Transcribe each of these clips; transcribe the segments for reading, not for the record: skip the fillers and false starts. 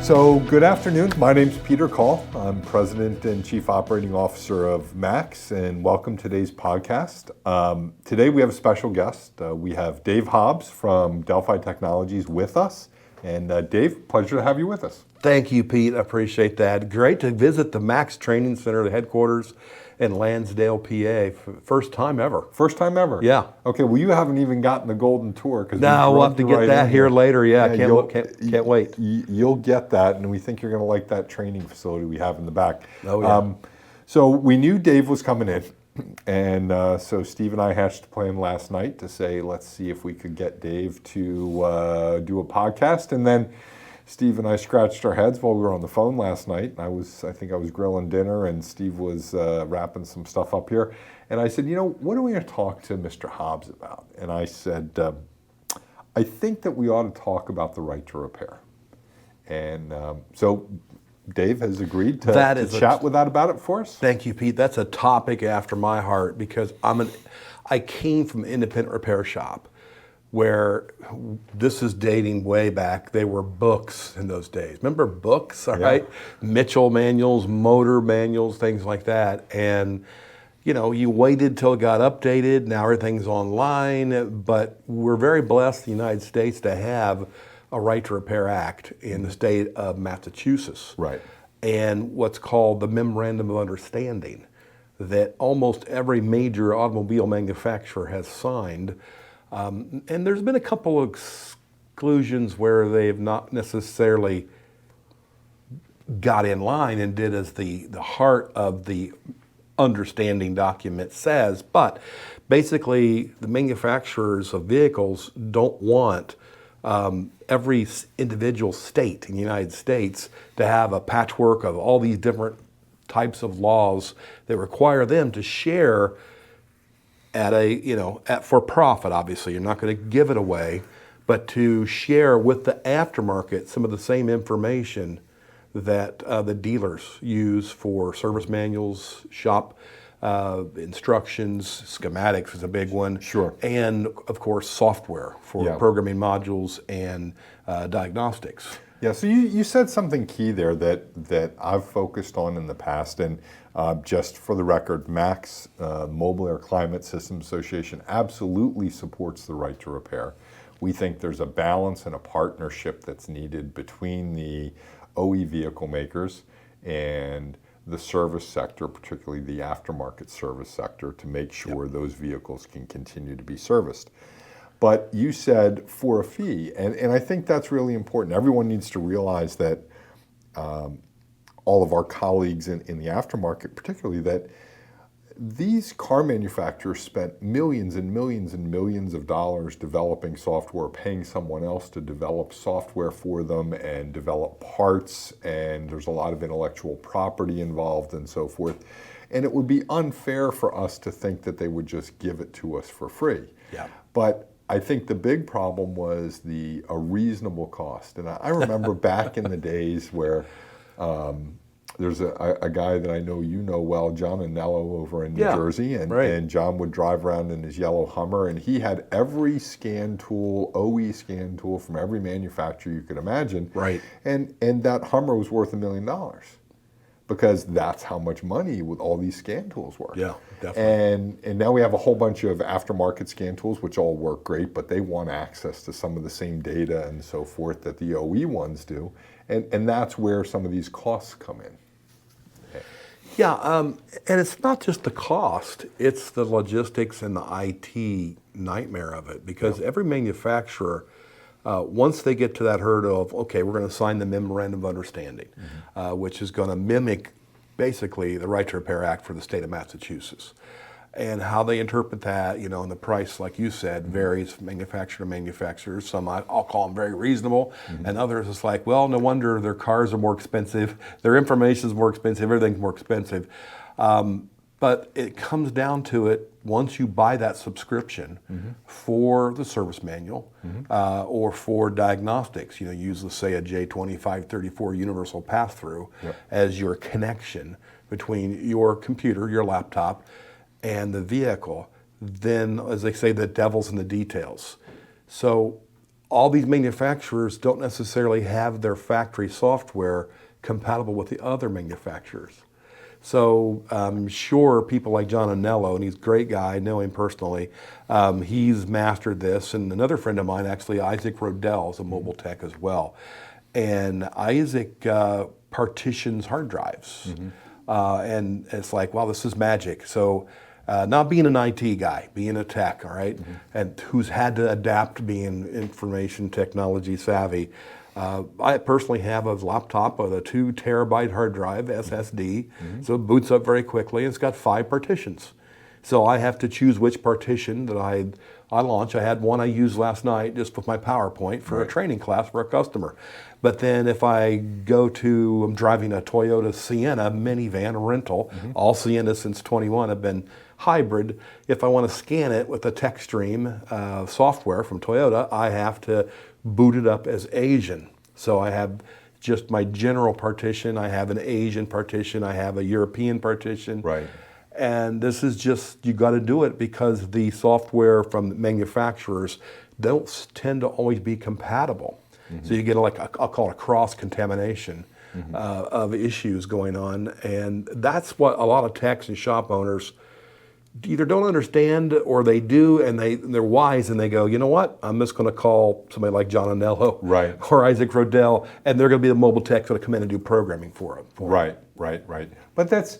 So good afternoon. My name's Peter Coll. I'm President and Chief Operating Officer of MACS, and welcome to today's podcast. Today we have a special guest. We have Dave Hobbs from Delphi Technologies with us. And Dave, pleasure to have you with us. Thank you, Pete. I appreciate that. Great to visit the MACS Training Center, the headquarters in Lansdale, PA. First time ever. First time ever? Yeah. Okay, well, you haven't even gotten the golden tour. No, we'll have to get that here later. Yeah, can't wait. You'll get that, and we think you're going to like that training facility we have in the back. Oh, yeah. So we knew Dave was coming in, and so Steve and I hatched a plan last night to say, let's see if we could get Dave to do a podcast, and then Steve and I scratched our heads while we were on the phone last night. I think I was grilling dinner, and Steve was wrapping some stuff up here. And I said, what are we going to talk to Mr. Hobbs about? And I said, I think that we ought to talk about the right to repair. And so Dave has agreed to chat with that about it for us. Thank you, Pete. That's a topic after my heart because I came from an independent repair shop, where this is dating way back. They were books in those days. Remember books, all right? Mitchell manuals, motor manuals, things like that. And, you waited till it got updated. Now everything's online. But we're very blessed in the United States to have a Right to Repair Act in the state of Massachusetts. Right. And what's called the Memorandum of Understanding that almost every major automobile manufacturer has signed. And there's been a couple of exclusions where they have not necessarily got in line and did as the heart of the understanding document says. But basically, the manufacturers of vehicles don't want every individual state in the United States to have a patchwork of all these different types of laws that require them to share for profit. Obviously, you're not going to give it away, but to share with the aftermarket some of the same information that the dealers use for service manuals, shop instructions, schematics is a big one. Sure. And of course, software for programming modules and diagnostics. Yeah, so you said something key there that I've focused on in the past, and just for the record, MACS, Mobile Air Climate Systems Association, absolutely supports the right to repair. We think there's a balance and a partnership that's needed between the OE vehicle makers and the service sector, particularly the aftermarket service sector, to make sure those vehicles can continue to be serviced. But you said for a fee, and I think that's really important. Everyone needs to realize that all of our colleagues in the aftermarket, particularly, that these car manufacturers spent millions and millions and millions of dollars developing software, paying someone else to develop software for them and develop parts, and there's a lot of intellectual property involved and so forth. And it would be unfair for us to think that they would just give it to us for free. Yeah. But I think the big problem was a reasonable cost. And I remember back in the days where there's a guy that I know you know well, John Anello over in New Jersey, and John would drive around in his yellow Hummer, and he had every scan tool, OE scan tool from every manufacturer you could imagine. Right. And that Hummer was worth $1 million. Because that's how much money with all these scan tools were. Yeah, definitely. And now we have a whole bunch of aftermarket scan tools, which all work great, but they want access to some of the same data and so forth that the OE ones do. And that's where some of these costs come in. Yeah, and it's not just the cost, it's the logistics and the IT nightmare of it. Because every manufacturer, once they get to that hurdle of, okay, we're going to sign the Memorandum of Understanding, which is going to mimic basically the Right to Repair Act for the state of Massachusetts. And how they interpret that, and the price, like you said, varies from manufacturer to manufacturer. Some I'll call them very reasonable, and others it's like, well, no wonder their cars are more expensive, their information is more expensive, everything's more expensive. But it comes down to it, once you buy that subscription for the service manual or for diagnostics, use, let's say, a J2534 universal pass-through as your connection between your computer, your laptop, and the vehicle, then, as they say, the devil's in the details. So all these manufacturers don't necessarily have their factory software compatible with the other manufacturers. So I'm sure people like John Anello, and he's a great guy, I know him personally, he's mastered this. And another friend of mine, actually, Isaac Rodell, is a mobile tech as well. And Isaac partitions hard drives. And it's like, wow, this is magic. So not being an IT guy, being a tech, all right, and who's had to adapt being information technology savvy. I personally have a laptop with a 2 terabyte hard drive, SSD, so it boots up very quickly, and it's got 5 partitions. So I have to choose which partition that I launch. I had one I used last night just with my PowerPoint for a training class for a customer. But then if I go to, I'm driving a Toyota Sienna minivan rental, all Siennas since 21 have been hybrid. If I want to scan it with the TechStream software from Toyota, I have to boot it up as Asian. So I have just my general partition, I have an Asian partition, I have a European partition. Right. And this is just, you got to do it because the software from the manufacturers don't tend to always be compatible. So you get I'll call it a cross-contamination of issues going on. And that's what a lot of techs and shop owners either don't understand or they do, and they're wise and they go, you know what, I'm just going to call somebody like John Anello or Isaac Rodell, and they're going to be the mobile techs going to come in and do programming for them. Right. But that's,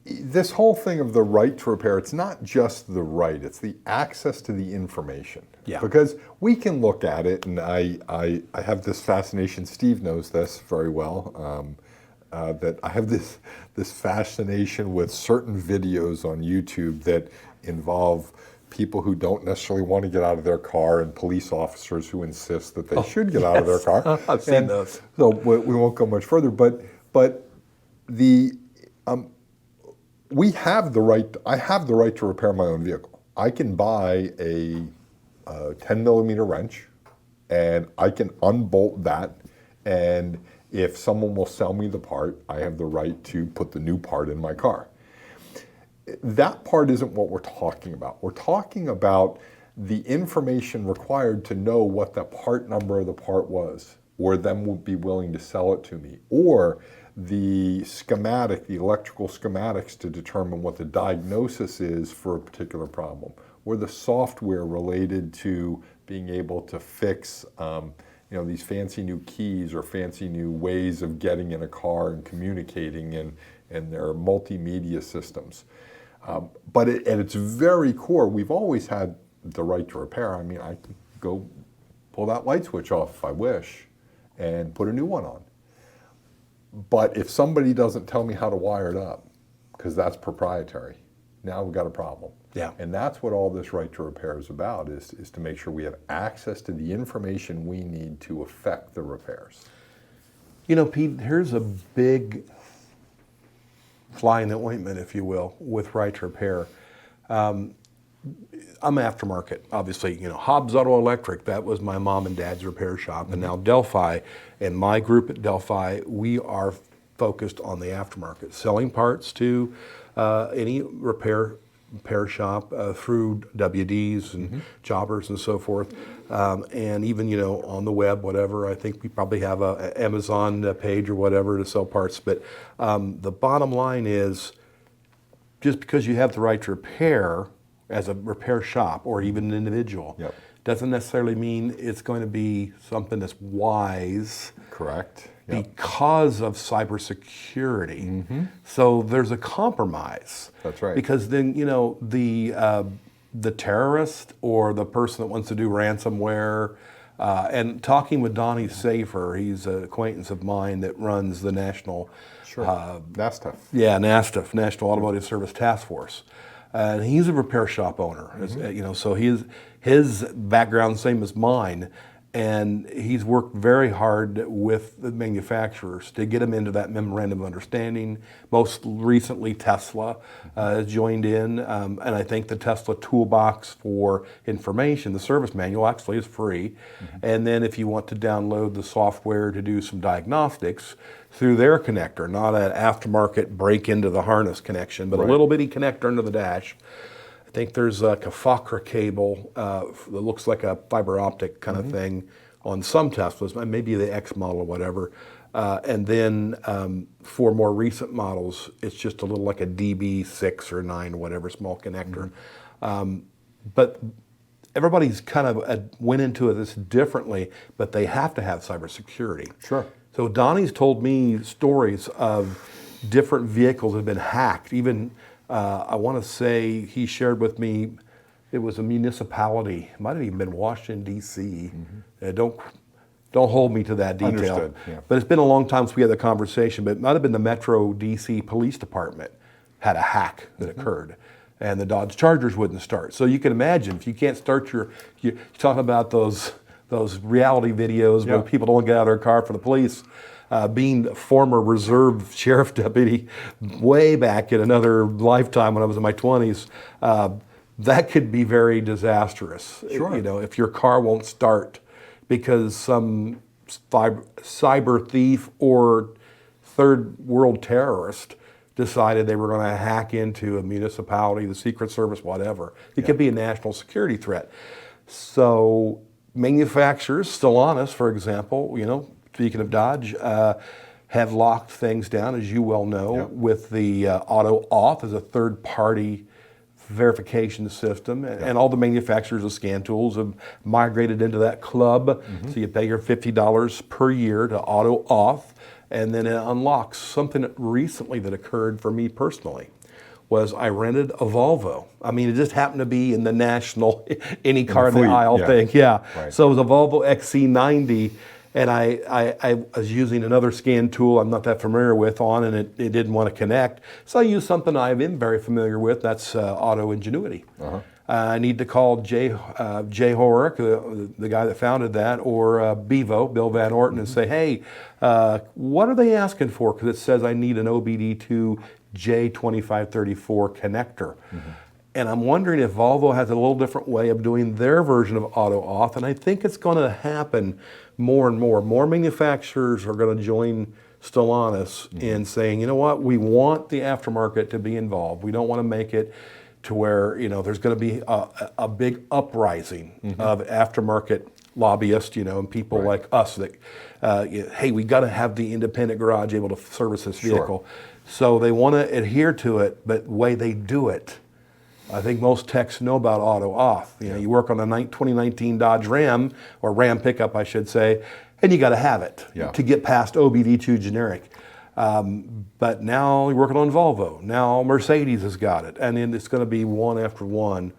this whole thing of the right to repair, it's not just the right, it's the access to the information. Yeah. Because we can look at it, and I have this fascination, Steve knows this very well, that I have this fascination with certain videos on YouTube that involve people who don't necessarily want to get out of their car and police officers who insist that they should get out of their car. I've seen those. So we won't go much further, but the we have the right. I have the right to repair my own vehicle. I can buy a 10 millimeter wrench, and I can unbolt that, and if someone will sell me the part, I have the right to put the new part in my car. That part isn't what we're talking about. We're talking about the information required to know what the part number of the part was, or them would be willing to sell it to me, or the schematic, the electrical schematics to determine what the diagnosis is for a particular problem, or the software related to being able to fix these fancy new keys or fancy new ways of getting in a car and communicating, and their multimedia systems. But at its very core, we've always had the right to repair. I mean, I can go pull that light switch off if I wish and put a new one on. But if somebody doesn't tell me how to wire it up, because that's proprietary, now we've got a problem. Yeah. And that's what all this right to repair is about, is to make sure we have access to the information we need to effect the repairs. You know, Pete, here's a big fly in the ointment, if you will, with right to repair. I'm aftermarket, obviously. You know, Hobbs Auto Electric, that was my mom and dad's repair shop, and now Delphi, and my group at Delphi, we are focused on the aftermarket, selling parts to any repair shop through WDs and jobbers and so forth, and even on the web, whatever. I think we probably have a Amazon page or whatever to sell parts. But the bottom line is, just because you have the right to repair as a repair shop or even an individual, doesn't necessarily mean it's going to be something that's wise. Correct. Because of cybersecurity. So there's a compromise. That's right. Because then, the terrorist or the person that wants to do ransomware, and talking with Donnie Safer, he's an acquaintance of mine that runs the national... NASTF. Yeah, NASTF, National Automotive Service Task Force. And he's a repair shop owner, so his background same as mine. And he's worked very hard with the manufacturers to get them into that memorandum of understanding. Most recently, Tesla has joined in, and I think the Tesla toolbox for information, the service manual, actually is free. And then if you want to download the software to do some diagnostics through their connector, not an aftermarket break into the harness connection, but a little bitty connector under the dash. I think there's like a FOCRA cable that looks like a fiber optic kind of thing on some Teslas, maybe the X model or whatever. And then for more recent models, it's just a little like a DB6 or 9, whatever, small connector. But everybody's kind of went into this differently, but they have to have cybersecurity. Sure. So Donnie's told me stories of different vehicles that have been hacked. Even I want to say he shared with me, it was a municipality, it might have even been Washington D.C. Don't hold me to that detail. Understood, yeah. But it's been a long time since we had the conversation. But it might have been the Metro D.C. Police Department had a hack that occurred, and the Dodge Chargers wouldn't start. So you can imagine if you can't start you're talking about those reality videos where people don't get out of their car for the police. Being a former reserve sheriff deputy way back in another lifetime when I was in my 20s, that could be very disastrous. Sure. You know, if your car won't start because some cyber thief or third world terrorist decided they were going to hack into a municipality, the Secret Service, whatever. It could be a national security threat. So manufacturers, Stellantis, for example, you know, speaking of Dodge, have locked things down, as you well know, with the auto auth as a third-party verification system, and all the manufacturers of scan tools have migrated into that club. So you pay your $50 per year to auto auth, and then it unlocks. Something recently that occurred for me personally was I rented a Volvo. I mean, it just happened to be in the national any car in the aisle thing. Right. So it was a Volvo XC90. And I was using another scan tool I'm not that familiar with and it didn't want to connect. So I used something I am very familiar with, that's Auto Ingenuity. I need to call Jay Horick, the guy that founded that, or Bevo, Bill Van Orton, and say, hey, what are they asking for? Because it says I need an OBD2 J2534 connector. And I'm wondering if Volvo has a little different way of doing their version of auto auth, and I think it's going to happen more and more. More manufacturers are going to join Stellantis in saying, you know what, we want the aftermarket to be involved. We don't want to make it to where, you know, there's going to be a big uprising of aftermarket lobbyists, you know, and people like us that, hey, we got to have the independent garage able to service this vehicle. So they want to adhere to it, but the way they do it, I think most techs know about auto auth. You know, you work on a 2019 Dodge Ram, or Ram pickup, I should say, and you got to have it to get past OBD2 generic. But now you're working on Volvo. Now Mercedes has got it, and then it's going to be one after one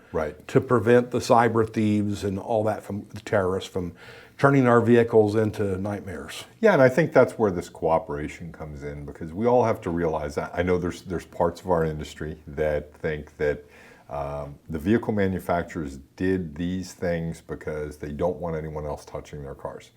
to prevent the cyber thieves and all that from the terrorists from turning our vehicles into nightmares. Yeah, and I think that's where this cooperation comes in, because we all have to realize that. I know there's parts of our industry that think that the vehicle manufacturers did these things because they don't want anyone else touching their cars.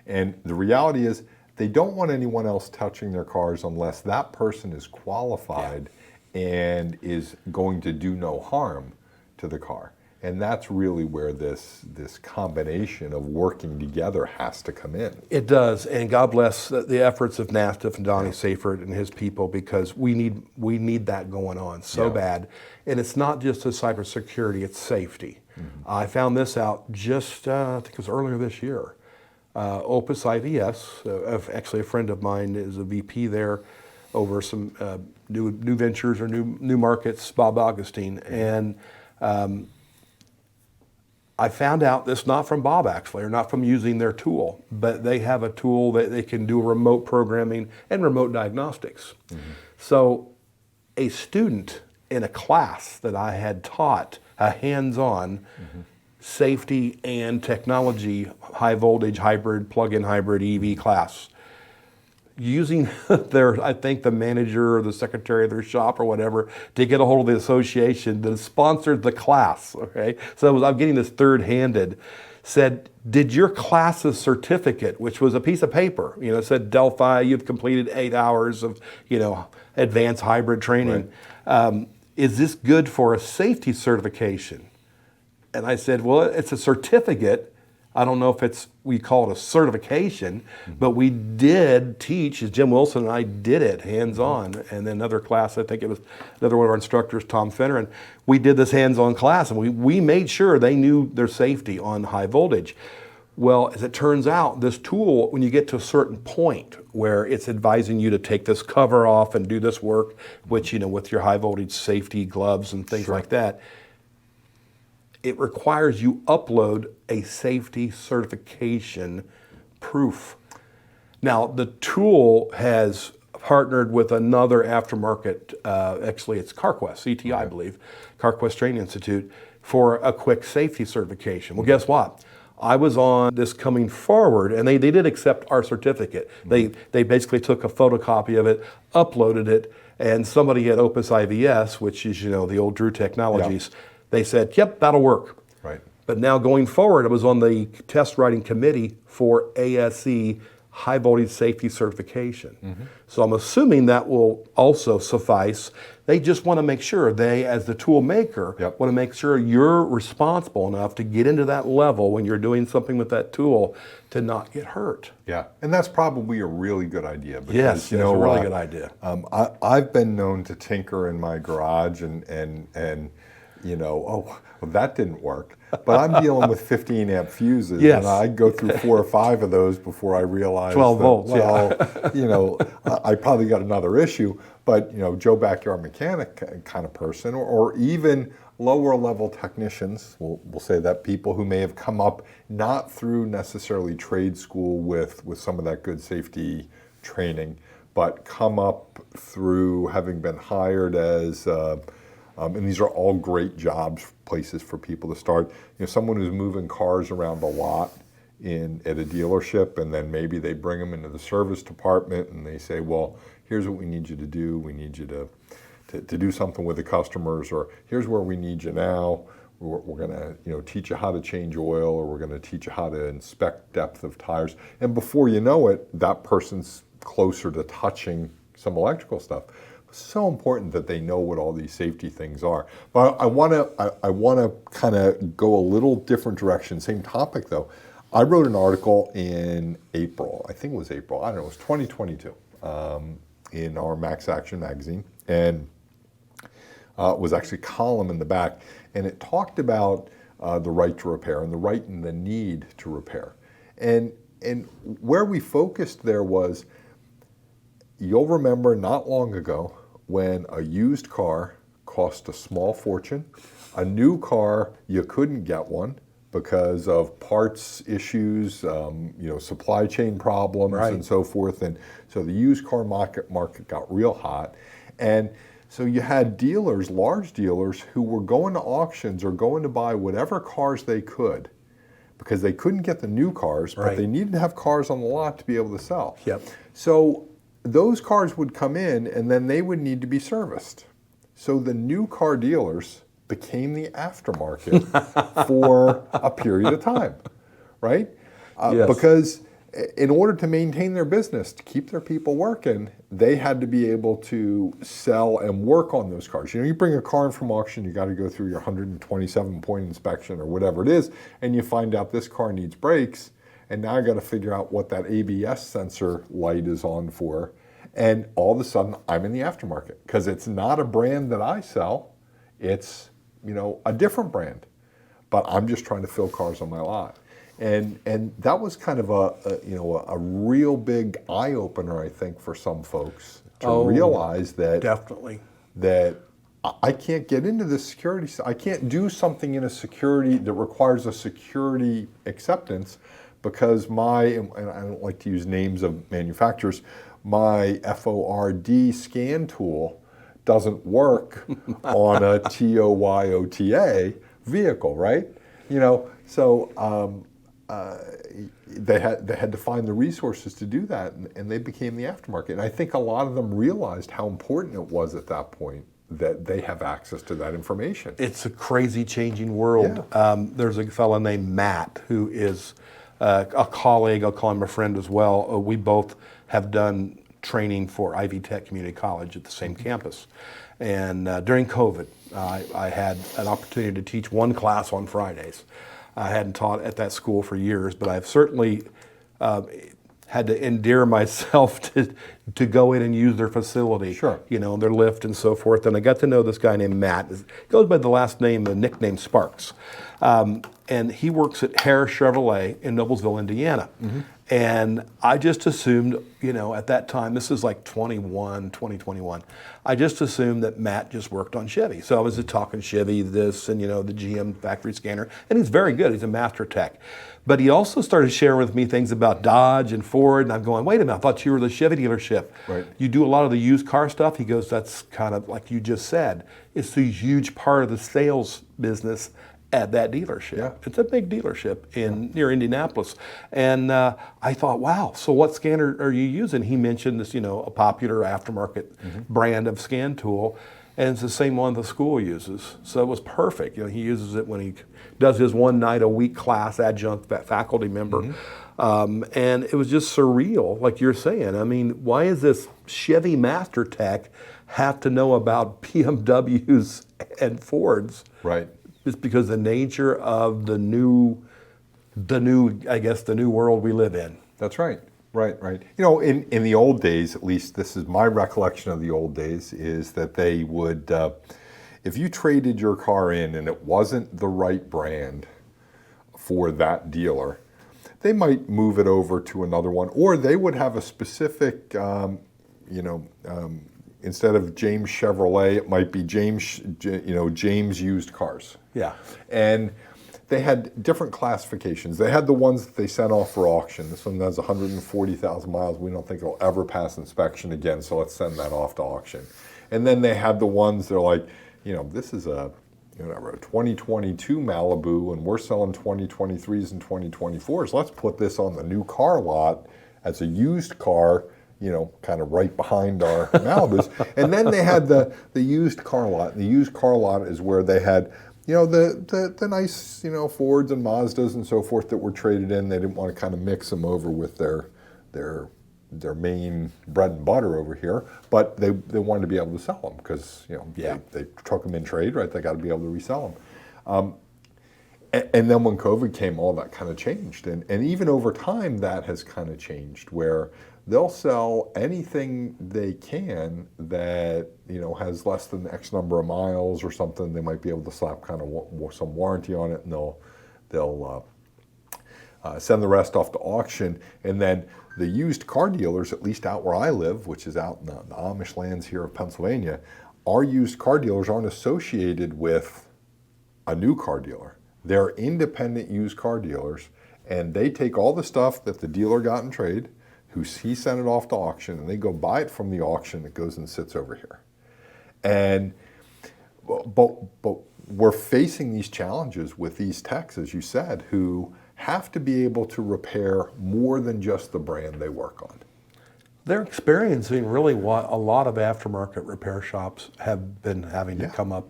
And the reality is they don't want anyone else touching their cars unless that person is qualified and is going to do no harm to the car. And that's really where this combination of working together has to come in. It does, and God bless the efforts of NASTF and Donnie Safert and his people, because we need that going on so bad. And it's not just the cybersecurity; it's safety. I found this out just I think it was earlier this year. Opus IVS, actually a friend of mine is a VP there over some new ventures or new markets, Bob Augustine, and I found out this not from Bob actually, or not from using their tool, but they have a tool that they can do remote programming and remote diagnostics. So a student in a class that I had taught a hands-on safety and technology, high voltage hybrid, plug-in hybrid EV class, using I think the manager or the secretary of their shop or whatever to get a hold of the association that sponsored the class, okay? So I'm getting this third-handed, said, did your class's certificate, which was a piece of paper, you know, said Delphi, you've completed 8 hours of, you know, advanced hybrid training. Is this good for a safety certification? And I said, well, it's a certificate. I don't know if we call it a certification, but we did teach, as Jim Wilson and I did it hands-on, and then another class, I think it was another one of our instructors, Tom Fenner, and we did this hands-on class, and we made sure they knew their safety on high voltage. Well, as it turns out, this tool, when you get to a certain point where it's advising you to take this cover off and do this work, which, with your high voltage safety gloves and things like that, it requires you upload a safety certification proof. Now, the tool has partnered with another aftermarket, actually it's CarQuest, CTI, I believe, CarQuest Training Institute, for a quick safety certification. Well, guess what? I was on this coming forward, and they did accept our certificate. They basically took a photocopy of it, uploaded it, and somebody at Opus IVS, which is, the old Drew Technologies, they said, yep, that'll work. Right. But now going forward, I was on the test writing committee for ASE high voltage safety certification. So I'm assuming that will also suffice. They just want to make sure, as the tool maker, want to make sure you're responsible enough to get into that level when you're doing something with that tool to not get hurt. Yeah, and that's probably a really good idea. Because, Yes, it's a really good idea. I've been known to tinker in my garage and well, that didn't work. But I'm dealing with 15 amp fuses, and I go through 4 or 5 of those before I realize 12 volts, I probably got another issue. But, Joe Backyard mechanic kind of person, or even lower level technicians, we'll say that, people who may have come up not through necessarily trade school with some of that good safety training, but come up through having been hired as and these are all great jobs, places for people to start. Someone who's moving cars around a lot at a dealership, and then maybe they bring them into the service department and they say, well, here's what we need you to do. We need you to do something with the customers, or here's where we need you now. We're going to teach you how to change oil, or we're going to teach you how to inspect depth of tires. And before you know it, that person's closer to touching some electrical stuff. So important that they know what all these safety things are. But I want to kind of go a little different direction. Same topic though. I wrote an article in April. I think it was April. I don't know. It was 2022 in our MACS Action magazine, and it was actually a column in the back, and it talked about the right to repair and the right and the need to repair. And where we focused there was, you'll remember not long ago when a used car cost a small fortune. A new car, you couldn't get one because of parts issues, supply chain problems and so forth. And so the used car market got real hot. And so you had dealers, large dealers, who were going to auctions or going to buy whatever cars they could, because they couldn't get the new cars, but they needed to have cars on the lot to be able to sell. So those cars would come in, and then they would need to be serviced. So the new car dealers became the aftermarket for a period of time, right? Because in order to maintain their business, to keep their people working, they had to be able to sell and work on those cars. You bring a car in from auction, you got to go through your 127-point inspection or whatever it is, and you find out this car needs brakes. And now I got to figure out what that ABS sensor light is on for. And all of a sudden, I'm in the aftermarket, because it's not a brand that I sell. It's, a different brand. But I'm just trying to fill cars on my lot. And that was kind of a real big eye opener, I think, for some folks to realize that that I can't get into this security. I can't do something in a security that requires a security acceptance, because and I don't like to use names of manufacturers, my FORD scan tool doesn't work on a TOYOTA vehicle, right? So they had to find the resources to do that, and they became the aftermarket. And I think a lot of them realized how important it was at that point that they have access to that information. It's a crazy changing world. There's a fellow named Matt who is a colleague, I'll call him a friend as well. We both have done training for Ivy Tech Community College at the same campus. And during COVID, I had an opportunity to teach one class on Fridays. I hadn't taught at that school for years, but I've certainly had to endear myself to go in and use their facility, Sure. Their lift and so forth. And I got to know this guy named Matt. He goes by the nickname Sparks. And he works at Harris Chevrolet in Noblesville, Indiana. And I just assumed, at that time, this is like 2021, I just assumed that Matt just worked on Chevy. So I was just talking Chevy, this, and the GM factory scanner. And he's very good. He's a master tech. But he also started sharing with me things about Dodge and Ford. And I'm going, wait a minute, I thought you were the Chevy dealership. Right. You do a lot of the used car stuff? He goes, that's kind of like you just said. It's a huge part of the sales business at that dealership. Yeah. It's a big dealership near Indianapolis. And I thought, wow, so what scanner are you using? He mentioned this, a popular aftermarket brand of scan tool, and it's the same one the school uses. So it was perfect. He uses it when he does his one night a week class, adjunct faculty member. And it was just surreal, like you're saying. I mean, why is this Chevy Master Tech have to know about BMWs and Fords? Right. It's because the nature of the new world we live in. That's right. Right. In the old days, at least this is my recollection of the old days, is that they would, if you traded your car in and it wasn't the right brand for that dealer, they might move it over to another one, or they would have a specific, instead of James Chevrolet, it might be James Used Cars. Yeah. And they had different classifications. They had the ones that they sent off for auction. This one has 140,000 miles. We don't think it'll ever pass inspection again, so let's send that off to auction. And then they had the ones that are like, this is a 2022 Malibu, and we're selling 2023s and 2024s. Let's put this on the new car lot as a used car, kind of right behind our Malibus. And then they had the used car lot. And the used car lot is where they had, the nice, Fords and Mazdas and so forth that were traded in. They didn't want to kind of mix them over with their main bread and butter over here, but they wanted to be able to sell them because, they took them in trade, right? They got to be able to resell them. And then when COVID came, all that kind of changed. And even over time, that has kind of changed where they'll sell anything they can that, has less than X number of miles or something. They might be able to slap kind of some warranty on it, and they'll send the rest off to auction. And then the used car dealers, at least out where I live, which is out in the Amish lands here of Pennsylvania, our used car dealers aren't associated with a new car dealer. They're independent used car dealers, and they take all the stuff that the dealer got in trade, he sent it off to auction, and they go buy it from the auction. It goes and sits over here. And but we're facing these challenges with these techs, as you said, who have to be able to repair more than just the brand they work on. They're experiencing really what a lot of aftermarket repair shops have been having to come up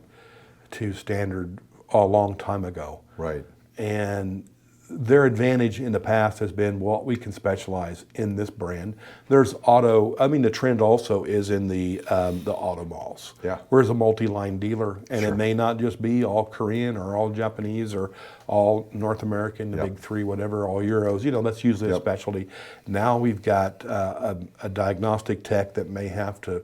to standard a long time ago. Right. And their advantage in the past has been, well, we can specialize in this brand. There's the trend also is in the auto malls. Yeah. Where's a multi-line dealer, and it may not just be all Korean or all Japanese or all North American, the big three, whatever, all Euros. That's usually a specialty. Now we've got a diagnostic tech that may have to,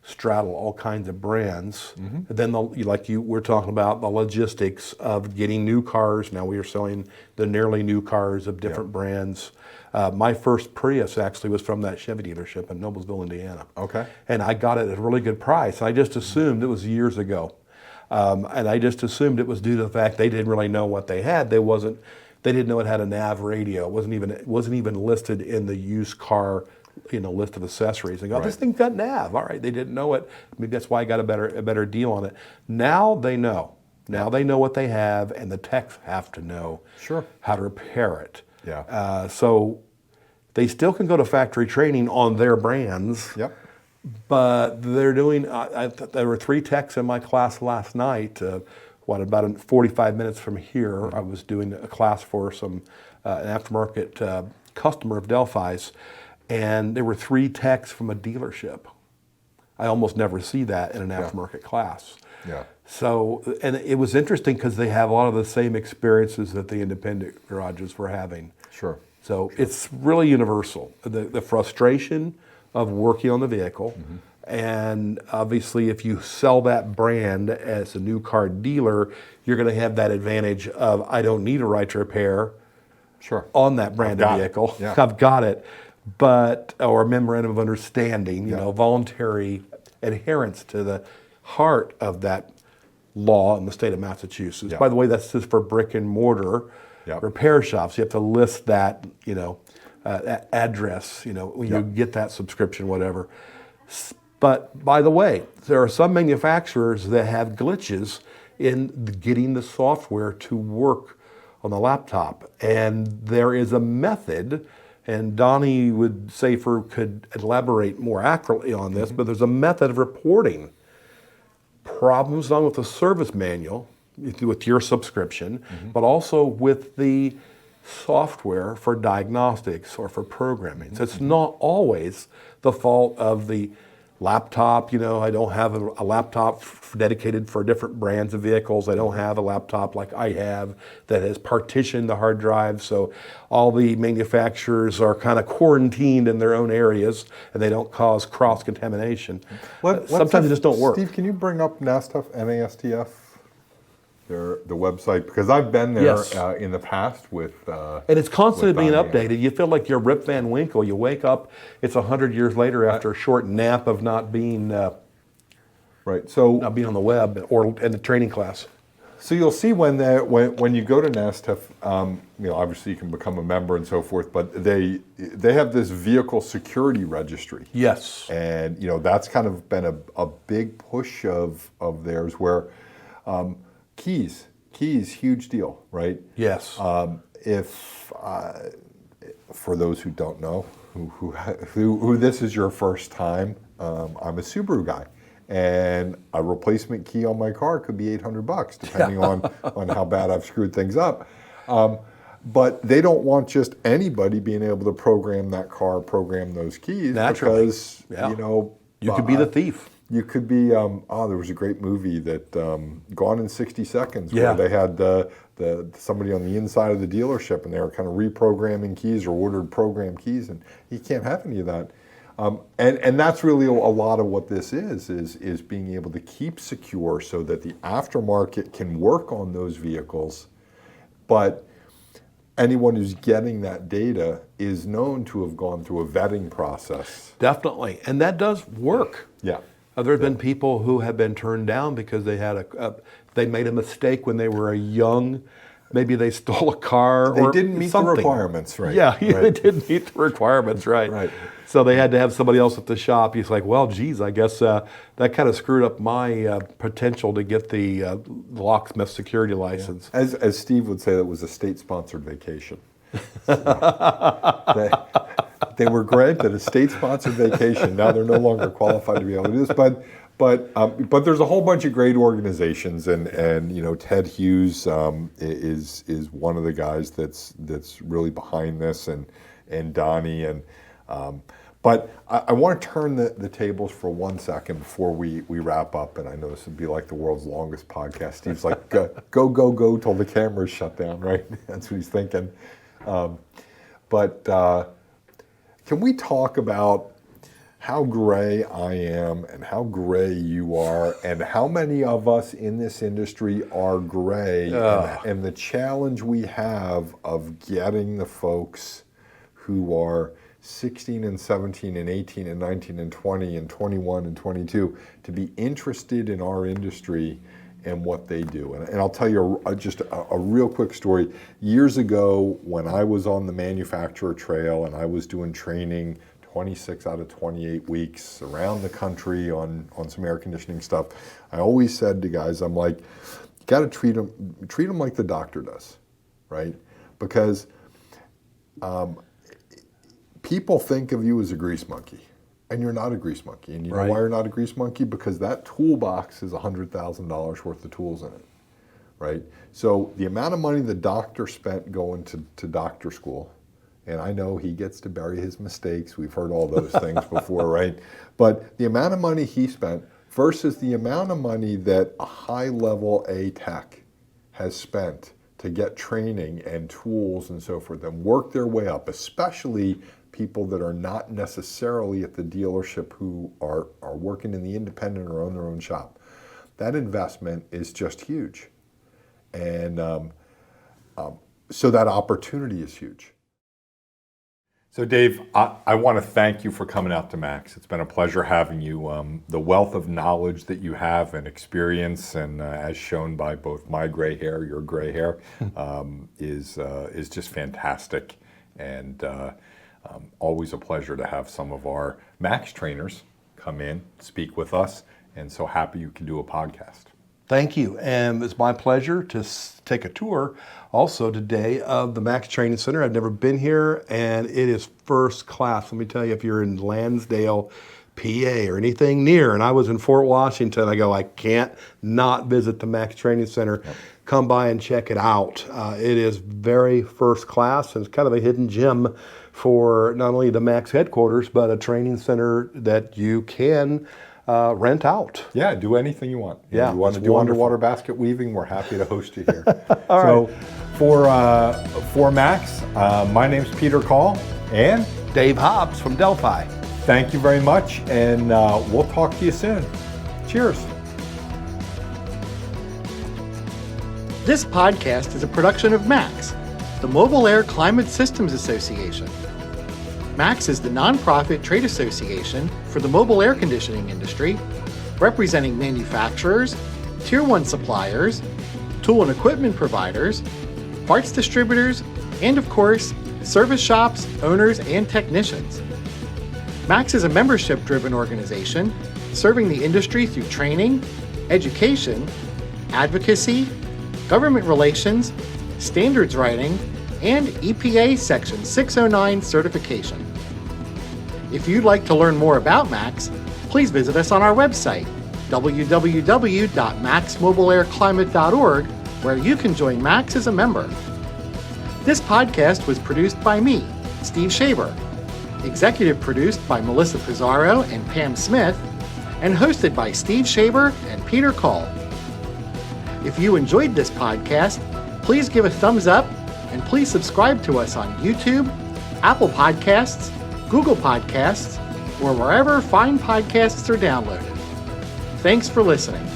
straddle all kinds of brands. Then, we're talking about the logistics of getting new cars. Now we are selling the nearly new cars of different brands. My first Prius actually was from that Chevy dealership in Noblesville, Indiana. Okay. And I got it at a really good price. I just assumed it was years ago. And I just assumed it was due to the fact they didn't really know what they had. They didn't know it had a nav radio. It wasn't even listed in the used car list of accessories. They go, this thing's got nav. All right, they didn't know it. Maybe that's why I got a better deal on it. Now they know. Now they know what they have, and the techs have to know how to repair it. Yeah. So they still can go to factory training on their brands. Yep. But they're doing. There were 3 techs in my class last night. About 45 minutes from here, I was doing a class for an aftermarket customer of Delphi's. And there were 3 techs from a dealership. I almost never see that in an aftermarket class. Yeah. So, and it was interesting because they have a lot of the same experiences that the independent garages were having. Sure. So it's really universal. The frustration of working on the vehicle, and obviously if you sell that brand as a new car dealer, you're going to have that advantage of I don't need a right to repair Sure. on that branded got it. vehicle. Yeah. I've got it, but or a memorandum of understanding, voluntary adherence to the heart of that law in the state of Massachusetts. Yeah. By the way, that's just for brick and mortar Yep. repair shops. You have to list that, that address, when you get that subscription, whatever. But by the way, there are some manufacturers that have glitches in getting the software to work on the laptop. And there is a method, and Donnie could elaborate more accurately on this, but there's a method of reporting problems not with the service manual, with your subscription, but also with the software for diagnostics or for programming. So it's not always the fault of the laptop. I don't have a laptop dedicated for different brands of vehicles. I don't have a laptop like I have that has partitioned the hard drive. So all the manufacturers are kind of quarantined in their own areas and they don't cause cross-contamination. Sometimes they just don't work. Steve, can you bring up NASTF, NASTF? The website, because I've been there Yes. in the past with And it's constantly with being Donnie. updated. You feel like you're Rip Van Winkle. You wake up, it's 100 years later after a short nap of not being Right. So on the web or in the training class. So you'll see when you go to NASTF, obviously you can become a member and so forth, but they have this vehicle security registry. Yes. And that's kind of been a big push of theirs where keys, huge deal, right? Yes. If for those who don't know, who this is your first time, I'm a Subaru guy. And a replacement key on my car could be $800, depending on how bad I've screwed things up. But they don't want just anybody being able to program that car, program those keys. Naturally. Because, you could be the thief. You could be, there was a great movie that, Gone in 60 Seconds, Yeah. where they had somebody on the inside of the dealership and they were kind of reprogramming keys or ordered programmed keys, and you can't have any of that. And that's really a lot of what this is being able to keep secure so that the aftermarket can work on those vehicles, but anyone who's getting that data is known to have gone through a vetting process. Definitely. And that does work. Yeah. There have been people who have been turned down because they had they made a mistake when they were young. Maybe they stole a car They or didn't meet something. the requirements, right? Yeah, Right. they didn't meet the requirements, right. Right. So they had to have somebody else at the shop. He's like, well, geez, I guess that kind of screwed up my potential to get the locksmith security license. Yeah. As Steve would say, that was a state-sponsored vacation. They were granted a state-sponsored vacation. Now they're no longer qualified to be able to do this. But there's a whole bunch of great organizations, and Ted Hughes is one of the guys that's really behind this, and Donnie and. But I want to turn the tables for 1 second before we wrap up, and I know this would be like the world's longest podcast. Steve's like, go till the cameras shut down, right? That's what he's thinking. But can we talk about how gray I am and how gray you are and how many of us in this industry are gray and the challenge we have of getting the folks who are 16 and 17 and 18 and 19 and 20 and 21 and 22 to be interested in our industry and what they do. And I'll tell you just a real quick story. Years ago, when I was on the manufacturer trail and I was doing training 26 out of 28 weeks around the country on some air conditioning stuff, I always said to guys, I'm like, you got to treat them like the doctor does, right? Because people think of you as a grease monkey, and you're not a grease monkey. And you know why you're not a grease monkey? Because that toolbox is $100,000 worth of tools in it, right? So the amount of money the doctor spent going to doctor school, and I know he gets to bury his mistakes. We've heard all those things before, right? But the amount of money he spent versus the amount of money that a high-level A tech has spent to get training and tools and so forth and work their way up, especially people that are not necessarily at the dealership who are working in the independent or own their own shop. That investment is just huge. And so that opportunity is huge. So Dave, I want to thank you for coming out to MACS. It's been a pleasure having you. The wealth of knowledge that you have and experience, and as shown by both my gray hair, your gray hair, is just fantastic. And always a pleasure to have some of our MACS trainers come in, speak with us, and so happy you can do a podcast. Thank you, and it's my pleasure to take a tour also today of the MACS Training Center. I've never been here, and it is first class. Let me tell you, if you're in Lansdale, PA, or anything near, and I was in Fort Washington, I can't not visit the MACS Training Center. Yep. Come by and check it out. It is very first class, and it's kind of a hidden gem for not only the MACS headquarters, but a training center that you can rent out. Yeah, do anything you want. Yeah, you want to do wonderful. underwater basket weaving, we're happy to host you here. So for MACS, my name's Peter Coll and Dave Hobbs from Delphi. Thank you very much, and we'll talk to you soon. Cheers. This podcast is a production of MACS, the Mobile Air Climate Systems Association. MACS is the nonprofit trade association for the mobile air conditioning industry, representing manufacturers, Tier 1 suppliers, tool and equipment providers, parts distributors, and of course, service shops, owners, and technicians. MACS is a membership-driven organization serving the industry through training, education, advocacy, government relations, standards writing, and EPA Section 609 certification. If you'd like to learn more about MACS, please visit us on our website, www.maxmobileairclimate.org, where you can join MACS as a member. This podcast was produced by me, Steve Schaeber, executive produced by Melissa Pizarro and Pam Smith, and hosted by Steve Schaeber and Peter Coll. If you enjoyed this podcast, please give a thumbs up and please subscribe to us on YouTube, Apple Podcasts, Google Podcasts, or wherever fine podcasts are downloaded. Thanks for listening.